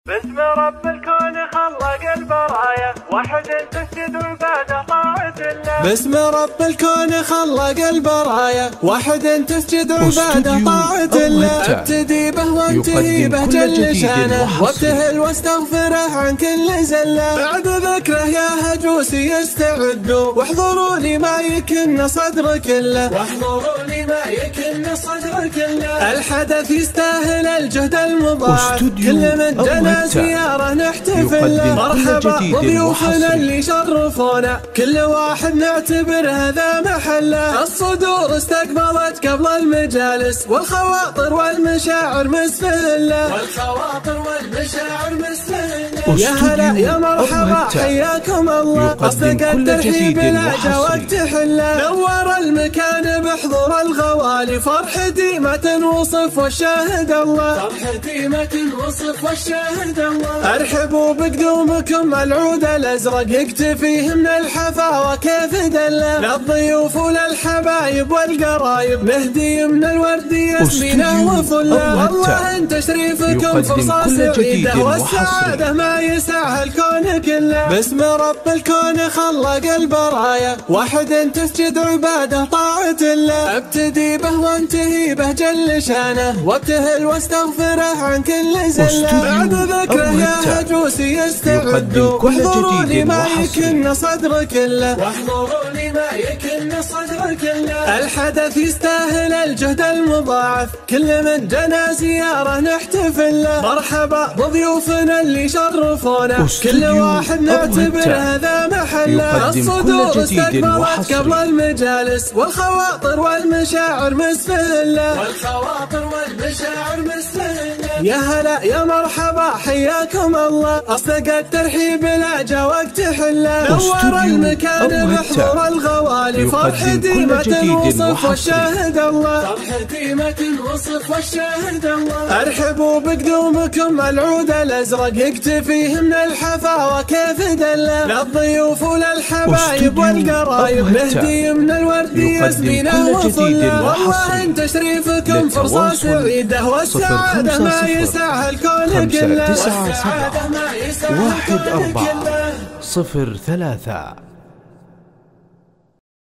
باسم رب الكون خلق البرايا، وحد تسجد عباده طاعة الله. باسم رب الكون خلق البرايا، وحد تسجد عباده طاعة الله. ابتدي به وانتهي به جل شانه، وابتهل واستغفره عن كل زله. بعد ذكره يا هجوسي استعدوا، واحضروا لي ما يكن صدر كله، واحضروا لي ما يكن صدر كله. الحدث يستاهل الجهد المضاعف، كل من جنى زيارة نحتفل. مرحبا بضيوفنا اللي شرفونا، كل واحد نعتبر هذا محله. الصدور استقبلت قبل المجالس، والخواطر والمشاعر مسفله، والخواطر والمشاعر مسفله. يا هلا يا مرحبا حياكم الله، أصدق الترحيب لا جا وقت حله. نور المكان بحضور الغوالي، فرحتي ما تنوصف والشاهد الله، فرحتي ما تنوصف والشاهد الله. ارحبوا بقدومكم العود الازرق، يكتفيه من الحفاوة كيف دله. للضيوف وللحبايب والقرايب، نهدي من الورد ياسمينه وفله. والله ان تشريفكم فرصة سعيدة، والسعادة ما يسعها الكون كله. باسم رب الكون خلق البرايا، وحد تسجد عباده طاعة الله. ابتدي به وانتهي به جل شانه، وابتهل واستغفره عن كل زله. بعد ذكره يا هجوسي استعدوا، واحضروا لي ما يكن صدر كله، واحضروا لي ما يكن صدر كله. الحدث يستاهل الجهد المضاعف، كل من جنى زيارة نحتفل له. مرحبا بضيوفنا اللي شرفونا، كل واحد نعتبر هذا محله. الصدور استقبلت قبل المجالس، والخواطر والمشاعر مسفله، والخواطر والمشاعر مسفله. يا هلا يا مرحبا حياكم الله، أصدق الترحيب لا جا وقت حله. نور المكان بحضور الغوالي، فرحتي ما تنوصف والشاهد الله، فرحتي ما تنوصف والشاهد الله. ارحبوا بقدومكم العود الازرق، يكتفيه من الحفاوة كيف دله. للضيوف وللحبايب والقرايب، نهدي من الورد ياسمينه وفله. والله ان تشريفكم فرصة سعيدة، والسعادة ما يسعها الكون كله، والسعادة ما يسعها الكون كله. 547 04 03